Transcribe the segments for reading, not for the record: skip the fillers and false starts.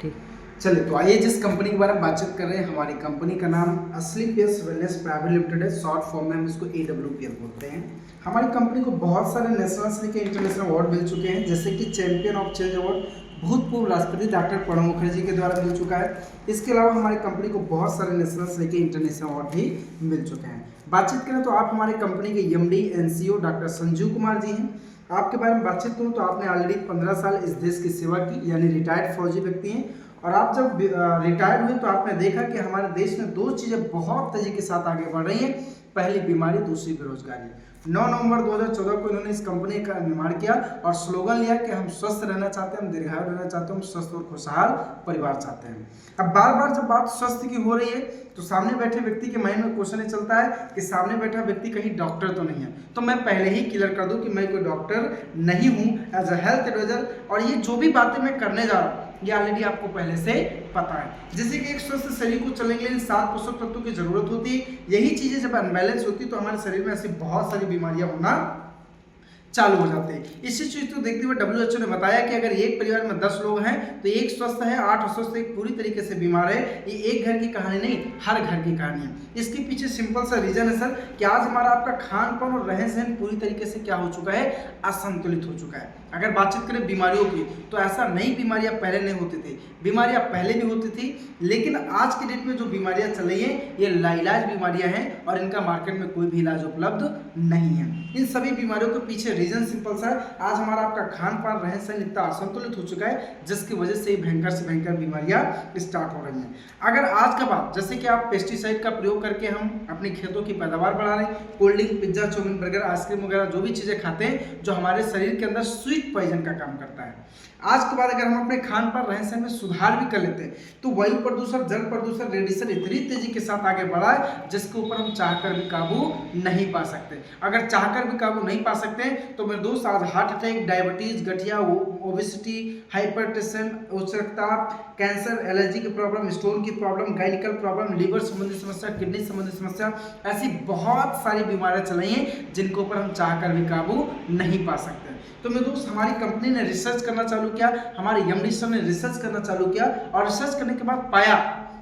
ठीक। चलिए तो आइए जिस कंपनी के बारे में बातचीत कर रहे हैं, हमारी कंपनी का नाम असली पेस वेलनेस प्राइवेट लिमिटेड है। शॉर्ट फॉर्म में हम इसको AWPL बोलते हैं। हमारी कंपनी को बहुत सारे नेशनल से लेकर इंटरनेशनल अवार्ड मिल चुके हैं, जैसे कि चैंपियन ऑफ चेंज अवार्ड भूतपूर्व राष्ट्रपति डॉक्टर प्रणब मुखर्जी के द्वारा मिल चुका है। इसके अलावा हमारी कंपनी को बहुत सारे नेशनल से लेकर इंटरनेशनल अवार्ड भी मिल चुके हैं। बातचीत करें तो आप हमारी कंपनी के MD NCO doctor Sanjeev Kumar ji हैं। आपके बारे में बातचीत करूँ तो आपने ऑलरेडी 15 साल इस देश की सेवा की, यानी रिटायर्ड फौजी व्यक्ति हैं। और आप जब रिटायर्ड हुए तो आपने देखा कि हमारे देश में दो चीज़ें बहुत तेजी के साथ आगे बढ़ रही हैं। पहली बीमारी, दूसरी बेरोजगारी। 9 नवंबर 2014 को इन्होंने इस कंपनी का निर्माण किया और स्लोगन लिया कि हम स्वस्थ रहना चाहते हैं, हम दीर्घायु रहना चाहते हैं, हम स्वस्थ और खुशहाल परिवार चाहते हैं। अब बार बार जब बात स्वास्थ्य की हो रही है तो सामने बैठे व्यक्ति के माइंड में क्वेश्चन चलता है कि सामने बैठा व्यक्ति कहीं डॉक्टर तो नहीं है। तो मैं पहले ही क्लियर कर दूं कि मैं कोई डॉक्टर नहीं हूं। एज अ हेल्थ एडवाइजर, और ये जो भी बातें मैं करने जा रहा हूँ ये ऑलरेडी आपको पहले से पता है। जैसे कि एक स्वस्थ शरीर को चलने के लिए 7 पोषक तत्वों की जरूरत होती है। यही चीजें जब अनबैलेंस होती है तो हमारे शरीर में ऐसी बहुत सारी बीमारियां होना चालू हो जाते हैं। इसी चीज को देखते हुए WHO ने बताया कि अगर एक परिवार में 10 लोग हैं तो एक स्वस्थ है, 8 अस्वस्थ, एक पूरी तरीके से बीमार है। ये एक घर की कहानी नहीं, हर घर की कहानी है। इसके पीछे सिंपल सा रीजन है सर कि आज हमारा आपका खान पान और रहन सहन पूरी तरीके से क्या हो चुका है, असंतुलित हो चुका है। अगर बातचीत करें बीमारियों की तो ऐसा नई बीमारियां पहले नहीं होती थी, बीमारियां पहले भी होती थी, लेकिन आज के डेट में जो बीमारियां चल रही हैं ये लाइलाज बीमारियां हैं और इनका मार्केट में कोई भी इलाज उपलब्ध नहीं है। इन सभी बीमारियों के पीछे रीजन सिंपल सा है, आज हमारा आपका खान पान रहन सहन इतना असंतुलित हो चुका है जिसकी वजह से भयंकर से भयंकर बीमारियां स्टार्ट हो रही हैं। अगर आज का बात, जैसे कि आप पेस्टिसाइड का प्रयोग करके हम अपने खेतों की पैदावार बढ़ा रहे हैं, cold drink, pizza, chow mein, burger, ice cream वगैरह जो भी चीजें खाते हैं जो हमारे शरीर के अंदर स्वीट पॉइजन का काम करता है। आज के बाद अगर हम अपने खान पान रहन सहन में सुधार भी कर लेते हैं तो वायु प्रदूषण, जल प्रदूषण, रेडिएशन इतनी तेजी के साथ आगे बढ़ा है जिसके ऊपर हम चाहकर भी काबू नहीं पा सकते। अगर चाहकर भी काबू नहीं पा सकते तो मेरे दोस्त आज हार्ट अटैक, डायबिटीज, गठिया, ओबेसिटी, हाइपरटेंशन, उच्च रक्तचाप, कैंसर, एलर्जी की प्रॉब्लम, स्टोन की प्रॉब्लम, गायनिकल प्रॉब्लम, लीवर संबंधी समस्या, किडनी संबंधी समस्या, ऐसी बहुत सारी बीमारियां चल रही हैं जिनके ऊपर हम चाहकर भी काबू नहीं पा सकते। तो मेरे दोस्त हमारी कंपनी ने रिसर्च करना चालू किया, हमारे MD सर ने रिसर्च करना चालू किया और रिसर्च करने के बाद पाया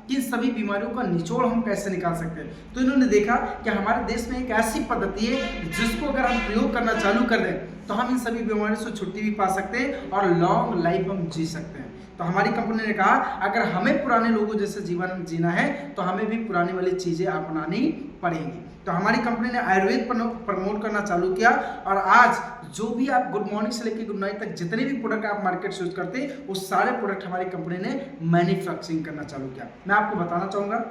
कि इन सभी बीमारियों का निचोड़ हम कैसे निकाल सकते हैं। तो इन्होंने देखा कि हमारे देश में एक ऐसी पद्धति है जिसको अगर हम प्रयोग करना चालू कर दें तो हम इन सभी बीमारियों से छुट्टी भी पा सकते हैं और लॉन्ग लाइफ हम जी सकते हैं। तो हमारी कंपनी ने कहा अगर हमें पुराने लोगों जैसे जीवन जीना है तो हमें भी पुरानी वाली चीजें अपनानी पड़ेंगी। तो हमारी कंपनी ने आयुर्वेद प्रमोट करना चालू किया और आज जो भी आप गुड मॉर्निंग से लेकर गुड नाइट तक जितने भी प्रोडक्ट आप मार्केट से यूज करते हैं वो सारे प्रोडक्ट हमारी कंपनी ने मैन्युफैक्चरिंग करना चालू किया। मैं आपको बताना चाहूँगा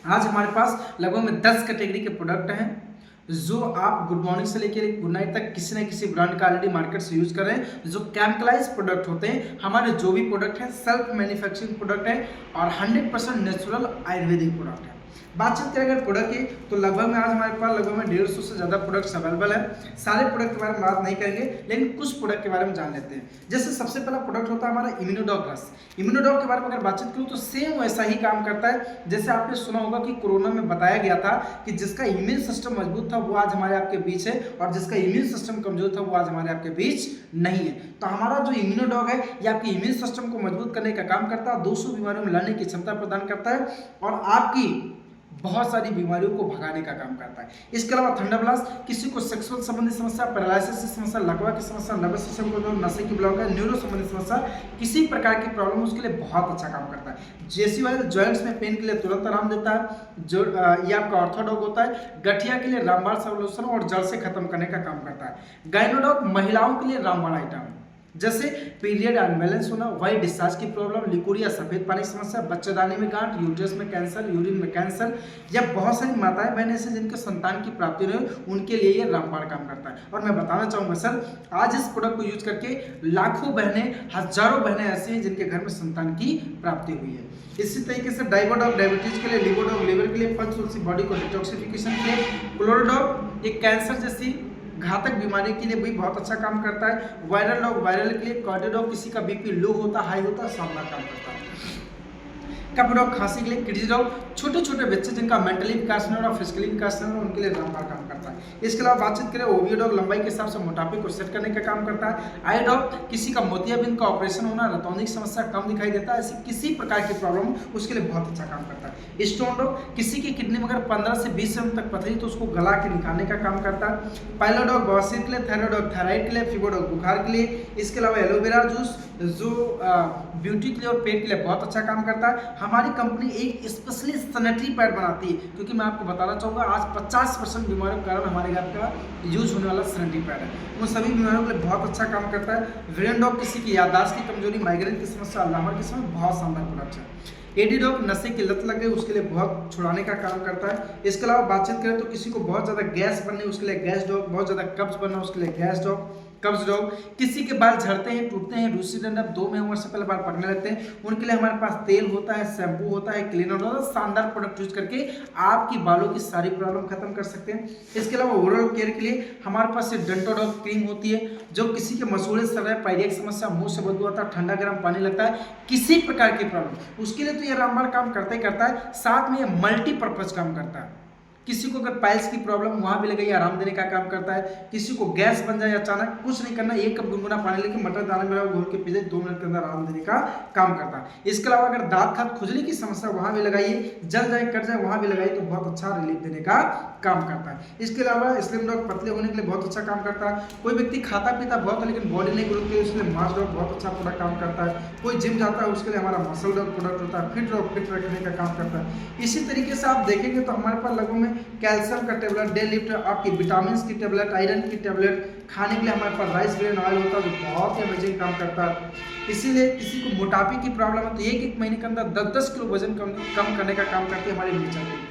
आज हमारे पास लगभग में 10 कैटेगरी के प्रोडक्ट हैं जो आप गुड मॉर्निंग से लेकर गुड नाइट तक किसी न किसी ब्रांड का ऑलरेडी मार्केट से यूज कर रहे हैं। जो केमिकलाइज प्रोडक्ट होते हैं, हमारे जो भी प्रोडक्ट हैं सेल्फ मैन्युफैक्चरिंग प्रोडक्ट है और 100% नेचुरल आयुर्वेदिक प्रोडक्ट है। बातचीत करें अगर प्रोडक्ट की तो लगभग में आज हमारे पास लगभग में 150 से ज़्यादा प्रोडक्ट्स अवेलेबल है। सारे प्रोडक्ट के बारे में बात नहीं करेंगे लेकिन कुछ प्रोडक्ट के बारे में जान लेते हैं। जैसे सबसे पहला प्रोडक्ट होता है हमारा इम्यूनोडॉक रस। इम्यूनोडॉक के बारे में अगर बातचीत करूँ तो सेम वैसा ही काम करता है। जैसे आपने सुना होगा कि कोरोना में बताया गया था कि जिसका इम्यून सिस्टम मजबूत था वो आज हमारे आपके बीच है और जिसका इम्यून सिस्टम कमजोर था वो आज हमारे आपके बीच नहीं है। तो हमारा जो इम्यूनोडॉक है ये आपके इम्यून सिस्टम को मजबूत करने का काम करता है, 200 बीमारियों में लड़ने की क्षमता प्रदान करता है और आपकी बहुत सारी बीमारियों को भगाने का काम करता है। इसके अलावा थंडर ब्लास्ट किसी को सेक्सुअल संबंधी समस्या, पैरालिसिस की समस्या, लकवा की समस्या, नर्वस सिस्टम को नशे की ब्लॉक है, न्यूरो संबंधी समस्या, किसी प्रकार की प्रॉब्लम उसके लिए बहुत अच्छा काम करता है। जेसी वाले जॉइंट्स में पेन के लिए तुरंत आराम देता है। जो ये आपका ऑर्थोडॉक होता है, गठिया के लिए रामबाण सॉल्यूशन और जड़ से खत्म करने का काम करता है। गाइनोडॉक महिलाओं के लिए रामबाण आइटम जैसे पीरियड अनबैलेंस होना, वाइट डिस्चार्ज की प्रॉब्लम, लिकोरिया, सफेद पानी की समस्या, बच्चेदानी में गांठ, यूट्रस में कैंसर, यूरिन में कैंसर या बहुत सारी माताएं बहनें ऐसे जिनके संतान की प्राप्ति नहीं हो उनके लिए ये रामबाण काम करता है। और मैं बताना चाहूँगा सर आज इस प्रोडक्ट को यूज करके लाखों बहनें, हजारों बहनें ऐसी हैं जिनके घर में संतान की प्राप्ति हुई है। इसी तरीके से डाइबोडॉक डायबिटीज के लिए, लिवोडॉक लिवर के लिए, पंचतुलसी बॉडी को डिटॉक्सिफिकेशन के लिए, क्लोरोडॉक ये कैंसर जैसी घातक बीमारी के लिए भी बहुत अच्छा काम करता है। वायरल डॉग वायरल के लिए, कार्डियोडॉग किसी का BP लो होता हाई होता शानदार काम करता है। कपडॉग खांसी के लिए, किड्स डॉग छोटे छोटे बच्चे जिनका मेंटली विकास नहीं हो रहा, फिजिकली विकास नहीं हो रहा उनके लिए रामबाण काम करता है। करता है। इसके अलावा बातचीत करें ओवियो डॉग लंबाई के हिसाब से मोटापे को सेट करने का काम करता है। आई डॉग किसी का मोतियाबिंद का ऑपरेशन होना, रतौंधी की समस्या कम दिखाई देता है, ऐसी किसी प्रकार की प्रॉब्लम उसके लिए बहुत अच्छा काम करता है। स्टोन डॉग किसी की किडनी में अगर 15 से 20 mm तक पथरी तो उसको गला के निकालने का काम करता है। पाइलो डॉग बवासीर के लिए, थैरो डॉग थायराइड के लिए, फीवर डॉग बुखार के लिए। इसके अलावा एलोवेरा जूस जो ब्यूटी के लिए और पेट के लिए बहुत अच्छा काम करता है। हमारी कंपनी एक स्पेशली सैनिटरी पैड बनाती है, क्योंकि मैं आपको बताना चाहूँगा आज 50% बीमारियों के कारण हमारे घर का यूज होने वाला सैनिटरी पैड है, उन सभी बीमारियों के लिए बहुत अच्छा काम करता है। वेरिएंट डॉग किसी की याददाश्त की कमजोरी, माइग्रेन की समस्या, अल्जाइमर की समस्या, बहुत शानदार प्रोडक्ट है। एडी डॉग नशे की लत लग गई उसके लिए बहुत छुड़ाने का काम करता है। इसके अलावा बातचीत करें तो किसी को बहुत ज़्यादा गैस बननी उसके लिए गैस डॉग, बहुत ज़्यादा कब्ज बनना उसके लिए गैस डॉग, कब्ज डॉग। किसी के बाल झड़ते हैं, टूटते हैं, रूसी डंडक 2 महीने उम्र से पहले बाल पकने लगते हैं, उनके लिए हमारे पास तेल होता है, शैम्पू होता है, क्लीनर होता है, शानदार प्रोडक्ट यूज करके आपकी बालों की सारी प्रॉब्लम खत्म कर सकते हैं। इसके अलावा ओवरऑल केयर के लिए हमारे पास डेंटोडॉग क्रीम होती है, जो किसी के मसूड़े सर, पायरिया की समस्या, मुंह से बदबू आता है, ठंडा गर्म पानी लगता है, किसी प्रकार की प्रॉब्लम उसके लिए तो ये रामबाण काम करता ही करता है। साथ में ये मल्टीपर्पज काम करता है। किसी को अगर पाइल्स की प्रॉब्लम वहां भी लगाइए, आराम देने का काम करता है। किसी को गैस बन जाए अचानक, कुछ नहीं करना, 1 कप गुनगुना पानी लेके मटर दाना मिला घोल के पी जाए, 2 मिनट के अंदर आराम देने का काम करता है। इसके अलावा अगर दांत खाद खुजली की समस्या वहां भी लगाइए, जल जाए कट जाए वहां भी लगाइए तो बहुत अच्छा रिलीफ देने का काम करता है। इसके अलावा स्लिम डॉग पतले होने के लिए बहुत अच्छा काम करता है। कोई व्यक्ति खाता पीता बहुत है लेकिन बॉडी नहीं ग्रो करती, उसके लिए मास डॉग बहुत अच्छा प्रोडक्ट काम करता है। कोई जिम जाता है उसके लिए हमारा मसल डॉग प्रोडक्ट होता है। फिट डॉग फिट रखने का काम करता है। इसी तरीके से आप देखेंगे तो हमारे पास लगभग में कैल्शियम का टेबलेट, डे लिफ्ट, आपकी विटामिन की टेबलेट, आयरन की टेबलेट, खाने के लिए हमारे पास राइस ब्रेन ऑयल होता है जो बहुत ही अमेजिंग काम करता है। इसीलिए किसी को मोटापे की प्रॉब्लम है तो 1-1 महीने के अंदर 10-10 किलो वजन कम करने का काम करती है हमारी नेचर।